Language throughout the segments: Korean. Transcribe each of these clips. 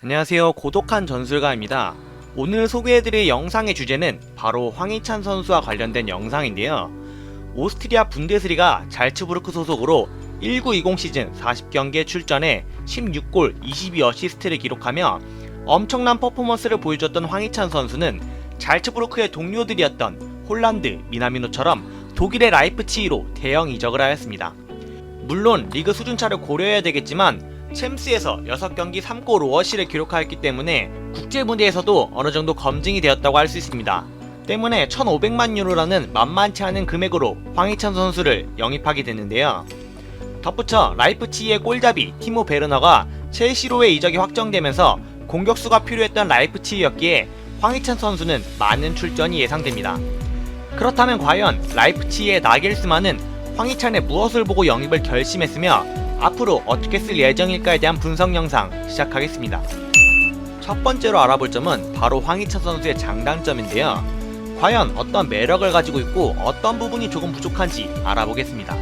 안녕하세요. 고독한 전술가입니다. 오늘 소개해드릴 영상의 주제는 바로 황희찬 선수와 관련된 영상인데요. 오스트리아 분데스리가 잘츠부르크 소속으로 1920 시즌 40경기에 출전해 16골 22어시스트를 기록하며 엄청난 퍼포먼스를 보여줬던 황희찬 선수는 잘츠부르크의 동료들이었던 홀란드 미나미노처럼 독일의 라이프치히로 대형 이적을 하였습니다. 물론 리그 수준차를 고려해야 되겠지만 챔스에서 6경기 3골 5어시를 기록하였기 때문에 국제 무대에서도 어느정도 검증이 되었다고 할 수 있습니다. 때문에 1500만 유로라는 만만치 않은 금액으로 황희찬 선수를 영입하게 됐는데요. 덧붙여 라이프치히의 골잡이 티모 베르너가 첼시로의 이적이 확정되면서 공격수가 필요했던 라이프치히였기에 황희찬 선수는 많은 출전이 예상됩니다. 그렇다면 과연 라이프치히의 나겔스만은 황희찬의 무엇을 보고 영입을 결심했으며 앞으로 어떻게 쓸 예정일까에 대한 분석 영상 시작하겠습니다. 첫 번째로 알아볼 점은 바로 황희찬 선수의 장단점인데요. 과연 어떤 매력을 가지고 있고 어떤 부분이 조금 부족한지 알아보겠습니다.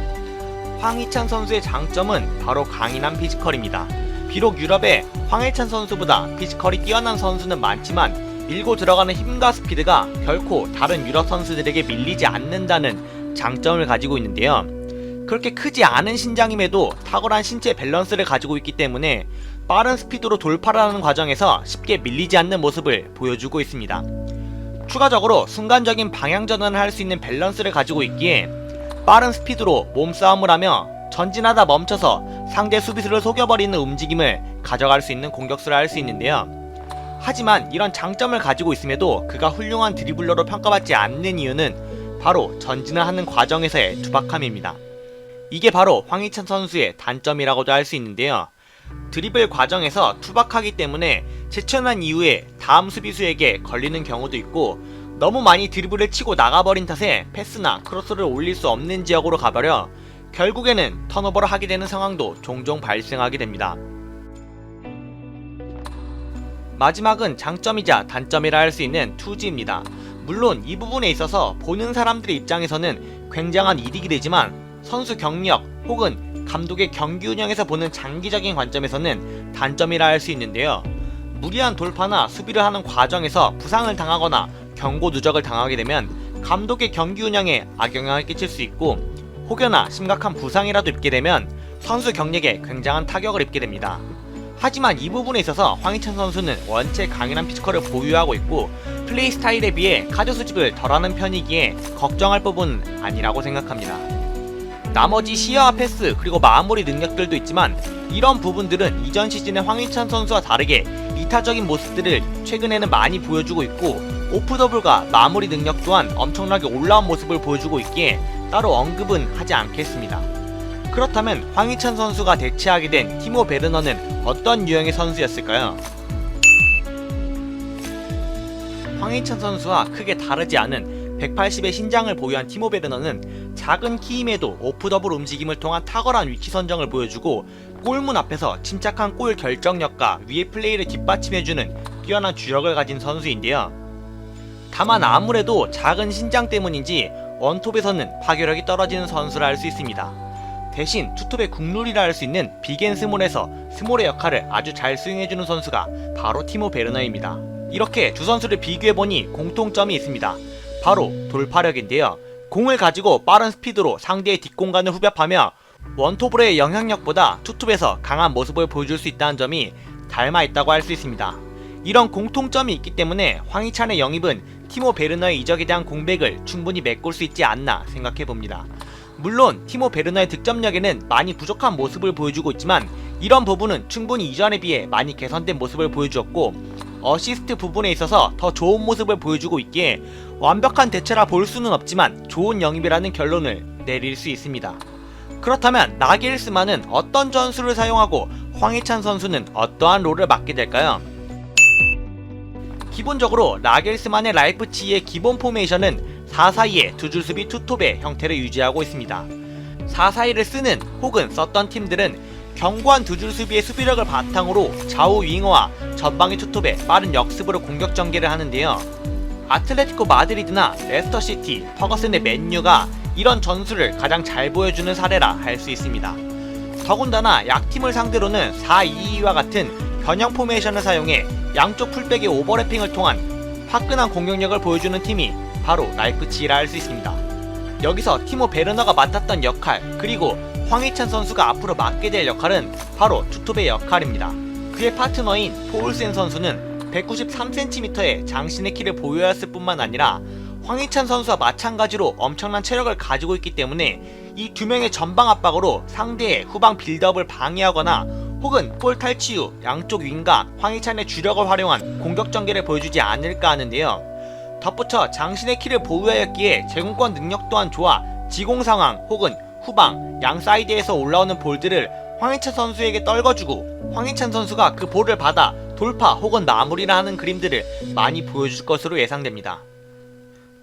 황희찬 선수의 장점은 바로 강인한 피지컬입니다. 비록 유럽에 황희찬 선수보다 피지컬이 뛰어난 선수는 많지만 밀고 들어가는 힘과 스피드가 결코 다른 유럽 선수들에게 밀리지 않는다는 장점을 가지고 있는데요. 그렇게 크지 않은 신장임에도 탁월한 신체 밸런스를 가지고 있기 때문에 빠른 스피드로 돌파를 하는 과정에서 쉽게 밀리지 않는 모습을 보여주고 있습니다. 추가적으로 순간적인 방향 전환을 할 수 있는 밸런스를 가지고 있기에 빠른 스피드로 몸싸움을 하며 전진하다 멈춰서 상대 수비수를 속여버리는 움직임을 가져갈 수 있는 공격수를 할 수 있는데요. 하지만 이런 장점을 가지고 있음에도 그가 훌륭한 드리블러로 평가받지 않는 이유는 바로 전진을 하는 과정에서의 투박함입니다. 이게 바로 황희찬 선수의 단점이라고도 할 수 있는데요. 드리블 과정에서 투박하기 때문에 제천한 이후에 다음 수비수에게 걸리는 경우도 있고 너무 많이 드리블을 치고 나가버린 탓에 패스나 크로스를 올릴 수 없는 지역으로 가버려 결국에는 턴오버를 하게 되는 상황도 종종 발생하게 됩니다. 마지막은 장점이자 단점이라 할 수 있는 투지입니다. 물론 이 부분에 있어서 보는 사람들의 입장에서는 굉장한 이득이 되지만 선수 경력 혹은 감독의 경기 운영에서 보는 장기적인 관점에서는 단점이라 할 수 있는데요. 무리한 돌파나 수비를 하는 과정에서 부상을 당하거나 경고 누적을 당하게 되면 감독의 경기 운영에 악영향을 끼칠 수 있고 혹여나 심각한 부상이라도 입게 되면 선수 경력에 굉장한 타격을 입게 됩니다. 하지만 이 부분에 있어서 황희찬 선수는 원체 강인한 피지컬을 보유하고 있고 플레이 스타일에 비해 카드 수집을 덜하는 편이기에 걱정할 부분은 아니라고 생각합니다. 나머지 시야와 패스 그리고 마무리 능력들도 있지만 이런 부분들은 이전 시즌의 황희찬 선수와 다르게 이타적인 모습들을 최근에는 많이 보여주고 있고 오프더블과 마무리 능력 또한 엄청나게 올라온 모습을 보여주고 있기에 따로 언급은 하지 않겠습니다. 그렇다면 황희찬 선수가 대체하게 된 티모 베르너는 어떤 유형의 선수였을까요? 황희찬 선수와 크게 다르지 않은 180의 신장을 보유한 티모 베르너는 작은 키임에도 오프더블 움직임을 통한 탁월한 위치 선정을 보여주고 골문 앞에서 침착한 골 결정력과 위의 플레이를 뒷받침해주는 뛰어난 주력을 가진 선수인데요. 다만 아무래도 작은 신장 때문인지 원톱에서는 파괴력이 떨어지는 선수라 할 수 있습니다. 대신 투톱의 국룰이라 할 수 있는 빅앤 스몰에서 스몰의 역할을 아주 잘 수행해주는 선수가 바로 티모 베르너입니다. 이렇게 두 선수를 비교해보니 공통점이 있습니다. 바로 돌파력인데요. 공을 가지고 빠른 스피드로 상대의 뒷공간을 후벼파며 원톱으로의 영향력보다 투톱에서 강한 모습을 보여줄 수 있다는 점이 닮아있다고 할 수 있습니다. 이런 공통점이 있기 때문에 황희찬의 영입은 티모 베르너의 이적에 대한 공백을 충분히 메꿀 수 있지 않나 생각해봅니다. 물론 티모 베르너의 득점력에는 많이 부족한 모습을 보여주고 있지만 이런 부분은 충분히 이전에 비해 많이 개선된 모습을 보여주었고 어시스트 부분에 있어서 더 좋은 모습을 보여주고 있기에 완벽한 대체라 볼 수는 없지만 좋은 영입이라는 결론을 내릴 수 있습니다. 그렇다면 나겔스만은 어떤 전술을 사용하고 황희찬 선수는 어떠한 롤을 맡게 될까요? 기본적으로 나겔스만의 라이프치히의 기본 포메이션은 4-4-2의 두 줄 수비 투톱의 형태를 유지하고 있습니다. 4-4-2를 쓰는 혹은 썼던 팀들은 견고한 두 줄 수비의 수비력을 바탕으로 좌우 윙어와 전방의 투톱에 빠른 역습으로 공격 전개를 하는데요. 아틀레티코 마드리드나 레스터시티, 퍼거슨의 맨유가 이런 전술을 가장 잘 보여주는 사례라 할 수 있습니다. 더군다나 약팀을 상대로는 4-2-2와 같은 변형 포메이션을 사용해 양쪽 풀백의 오버래핑을 통한 화끈한 공격력을 보여주는 팀이 바로 라이프치히라 할 수 있습니다. 여기서 티모 베르너가 맡았던 역할, 그리고 황희찬 선수가 앞으로 맡게 될 역할은 바로 투톱의 역할입니다. 그의 파트너인 포울센 선수는 193cm의 장신의 키를 보유하였을 뿐만 아니라 황희찬 선수와 마찬가지로 엄청난 체력을 가지고 있기 때문에 이 두 명의 전방 압박으로 상대의 후방 빌드업을 방해하거나 혹은 볼 탈취 후 양쪽 윙과 황희찬의 주력을 활용한 공격 전개를 보여주지 않을까 하는데요. 덧붙여 장신의 키를 보유하였기에 제공권 능력 또한 좋아 지공 상황 혹은 후방, 양 사이드에서 올라오는 볼들을 황희찬 선수에게 떨궈주고 황희찬 선수가 그 볼을 받아 돌파 혹은 마무리를 하는 그림들을 많이 보여줄 것으로 예상됩니다.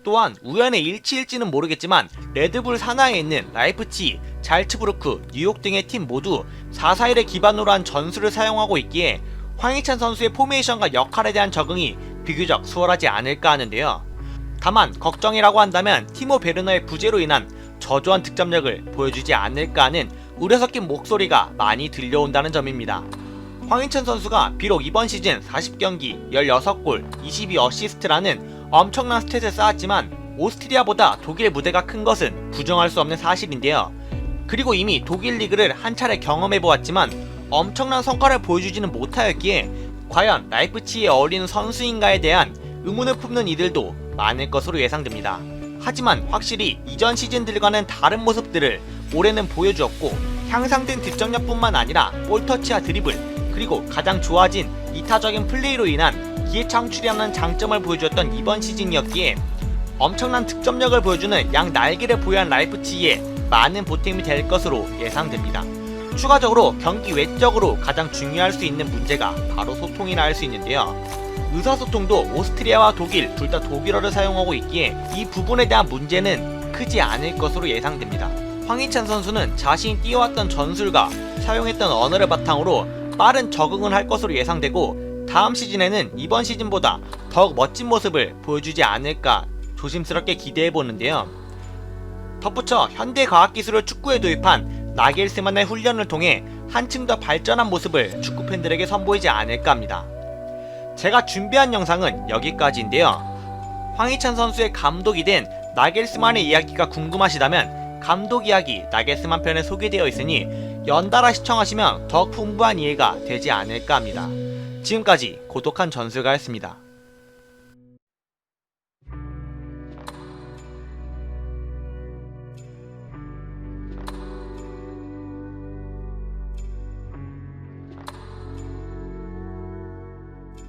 또한 우연의 일치일지는 모르겠지만 레드불 산하에 있는 라이프치히, 잘츠부르크, 뉴욕 등의 팀 모두 441을 기반으로 한 전술을 사용하고 있기에 황희찬 선수의 포메이션과 역할에 대한 적응이 비교적 수월하지 않을까 하는데요. 다만 걱정이라고 한다면 티모 베르너의 부재로 인한 저조한 득점력을 보여주지 않을까 하는 우려 섞인 목소리가 많이 들려온다는 점입니다. 황희찬 선수가 비록 이번 시즌 40경기 16골 22어시스트라는 엄청난 스탯을 쌓았지만 오스트리아보다 독일 무대가 큰 것은 부정할 수 없는 사실인데요. 그리고 이미 독일 리그를 한 차례 경험해보았지만 엄청난 성과를 보여주지는 못하였기에 과연 라이프치히에 어울리는 선수인가에 대한 의문을 품는 이들도 많을 것으로 예상됩니다. 하지만 확실히 이전 시즌들과는 다른 모습들을 올해는 보여주었고 향상된 득점력뿐만 아니라 볼터치와 드리블, 그리고 가장 좋아진 이타적인 플레이로 인한 기회 창출이라는 장점을 보여주었던 이번 시즌이었기에 엄청난 득점력을 보여주는 양 날개를 보유한 라이프치히에 많은 보탬이 될 것으로 예상됩니다. 추가적으로 경기 외적으로 가장 중요할 수 있는 문제가 바로 소통이라 할 수 있는데요. 의사소통도 오스트리아와 독일 둘 다 독일어를 사용하고 있기에 이 부분에 대한 문제는 크지 않을 것으로 예상됩니다. 황희찬 선수는 자신이 띄워왔던 전술과 사용했던 언어를 바탕으로 빠른 적응을 할 것으로 예상되고 다음 시즌에는 이번 시즌보다 더욱 멋진 모습을 보여주지 않을까 조심스럽게 기대해보는데요. 덧붙여 현대과학기술을 축구에 도입한 나겔스만의 훈련을 통해 한층 더 발전한 모습을 축구팬들에게 선보이지 않을까 합니다. 제가 준비한 영상은 여기까지인데요. 황희찬 선수의 감독이 된 나겔스만의 이야기가 궁금하시다면 감독 이야기 나겔스만 편에 소개되어 있으니 연달아 시청하시면 더욱 풍부한 이해가 되지 않을까 합니다. 지금까지 고독한 전술가였습니다.